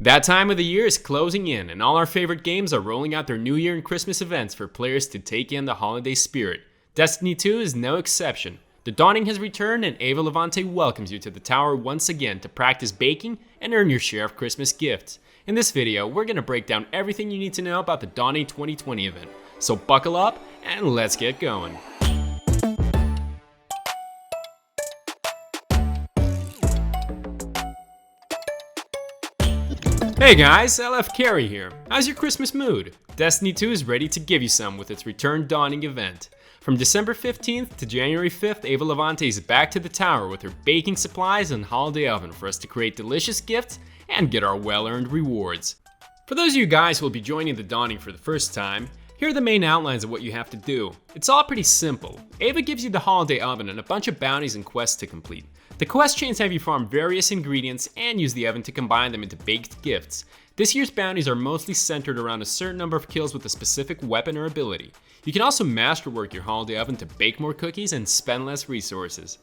That time of the year is closing in, and all our favorite games are rolling out their New Year and Christmas events for players to take in the holiday spirit. Destiny 2 is no exception. The dawning has returned, and Eva Levante welcomes you to the tower once again to practice baking and earn your share of Christmas gifts. In this video, we're going to break down everything you need to know about the Dawning 2020 event. So buckle up, and let's get going. Hey guys, LFCarry here. How's your Christmas mood? Destiny 2 is ready to give you some with its Return Dawning event. From December 15th to January 5th, Eva Levante is back to the tower with her baking supplies and holiday oven for us to create delicious gifts and get our well-earned rewards. For those of you guys who will be joining the Dawning for the first time, here are the main outlines of what you have to do. It's all pretty simple. Eva gives you the holiday oven and a bunch of bounties and quests to complete. The quest chains have you farm various ingredients and use the oven to combine them into baked gifts. This year's bounties are mostly centered around a certain number of kills with a specific weapon or ability. You can also masterwork your holiday oven to bake more cookies and spend less resources.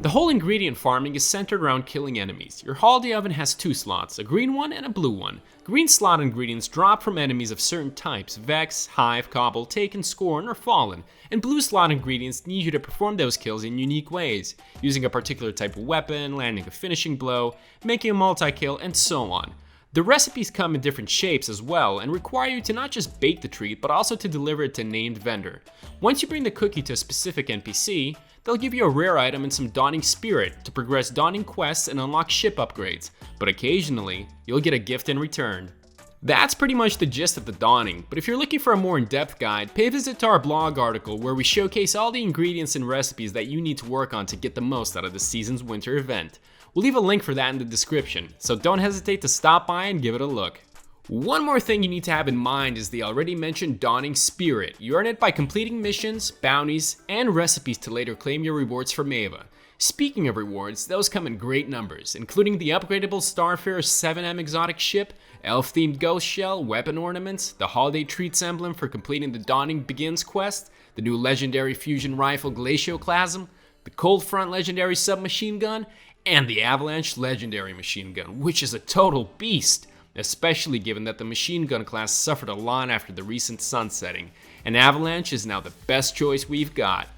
The whole ingredient farming is centered around killing enemies. Your holiday oven has two slots, a green one and a blue one. Green slot ingredients drop from enemies of certain types, Vex, Hive, Cobble, Taken, Scorn, or Fallen. And blue slot ingredients need you to perform those kills in unique ways, using a particular type of weapon, landing a finishing blow, making a multi-kill, and so on. The recipes come in different shapes as well and require you to not just bake the treat, but also to deliver it to a named vendor. Once you bring the cookie to a specific NPC, they'll give you a rare item and some Dawning Spirit to progress Dawning quests and unlock ship upgrades, but occasionally, you'll get a gift in return. That's pretty much the gist of the Dawning, but if you're looking for a more in-depth guide, pay a visit to our blog article where we showcase all the ingredients and recipes that you need to work on to get the most out of this season's winter event. We'll leave a link for that in the description, so don't hesitate to stop by and give it a look. One more thing you need to have in mind is the already mentioned Dawning Spirit. You earn it by completing missions, bounties, and recipes to later claim your rewards from Eva. Speaking of rewards, those come in great numbers, including the upgradable Starfarer 7M exotic ship, elf-themed ghost shell, weapon ornaments, the holiday treats emblem for completing the Dawning Begins quest, the new legendary fusion rifle Glacioclasm, the Cold Front legendary submachine gun, and the Avalanche legendary machine gun, which is a total beast, especially given that the machine gun class suffered a lot after the recent sunsetting, and Avalanche is now the best choice we've got.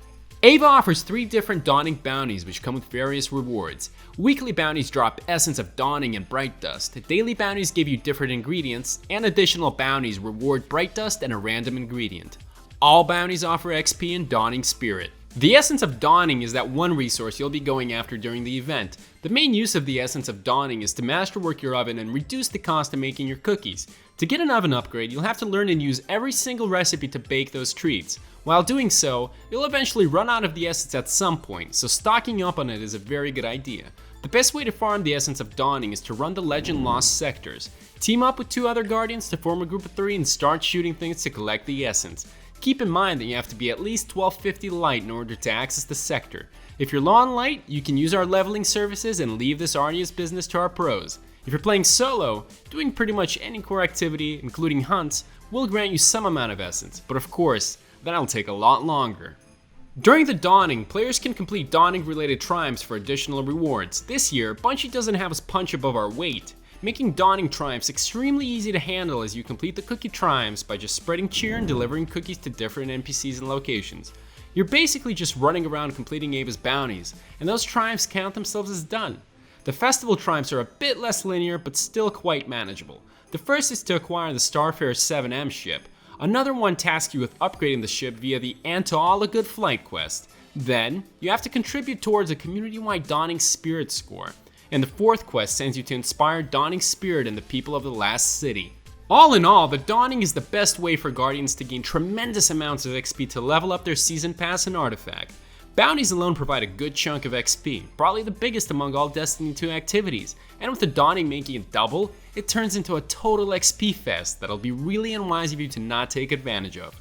Eva offers 3 different Dawning bounties which come with various rewards. Weekly bounties drop Essence of Dawning and Bright Dust. Daily bounties give you different ingredients, and additional bounties reward Bright Dust and a random ingredient. All bounties offer XP and Dawning Spirit. The Essence of Dawning is that one resource you'll be going after during the event. The main use of the Essence of Dawning is to masterwork your oven and reduce the cost of making your cookies. To get an oven upgrade, you'll have to learn and use every single recipe to bake those treats. While doing so, you'll eventually run out of the essence at some point, so stocking up on it is a very good idea. The best way to farm the Essence of Dawning is to run the Legend Lost sectors. Team up with 2 other Guardians to form a group of 3 and start shooting things to collect the essence. Keep in mind that you have to be at least 1250 light in order to access the sector. If you're low on light, you can use our leveling services and leave this arduous business to our pros. If you're playing solo, doing pretty much any core activity, including hunts, will grant you some amount of essence, but of course, that'll take a lot longer. During the Dawning, players can complete Dawning-related triumphs for additional rewards. This year, Bungie doesn't have us punch above our weight, making Dawning triumphs extremely easy to handle as you complete the cookie triumphs by just spreading cheer and delivering cookies to different NPCs and locations. You're basically just running around completing Eva's bounties, and those triumphs count themselves as done. The festival triumphs are a bit less linear, but still quite manageable. The first is to acquire the Starfarer 7M ship. Another one tasks you with upgrading the ship via the And to All a Good Flight quest. Then, you have to contribute towards a community-wide Dawning Spirit score. And the 4th quest sends you to inspire Dawning Spirit in the people of the last city. All in all, the Dawning is the best way for Guardians to gain tremendous amounts of XP to level up their Season Pass and Artifact. Bounties alone provide a good chunk of XP, probably the biggest among all Destiny 2 activities, and with the Dawning making it double, it turns into a total XP fest that'll be really unwise of you to not take advantage of.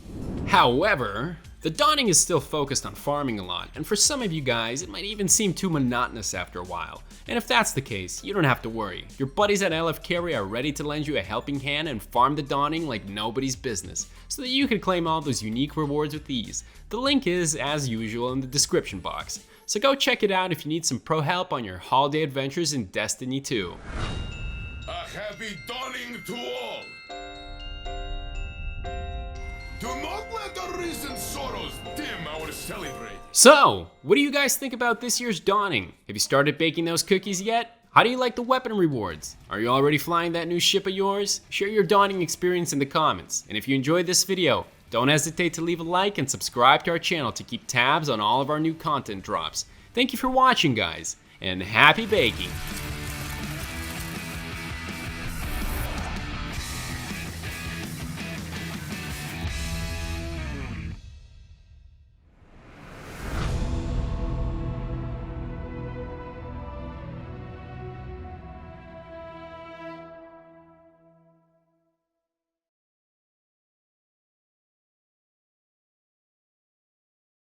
However, the Dawning is still focused on farming a lot, and for some of you guys, it might even seem too monotonous after a while. And if that's the case, you don't have to worry. Your buddies at LFCarry are ready to lend you a helping hand and farm the Dawning like nobody's business, so that you can claim all those unique rewards with ease. The link is, as usual, in the description box. So go check it out if you need some pro help on your holiday adventures in Destiny 2. A happy dawning to all. Do not let the recent sorrows dim our celebrate. So, what do you guys think about this year's dawning? Have you started baking those cookies yet? How do you like the weapon rewards? Are you already flying that new ship of yours? Share your dawning experience in the comments. And if you enjoyed this video, don't hesitate to leave a like and subscribe to our channel to keep tabs on all of our new content drops. Thank you for watching, guys, and happy baking!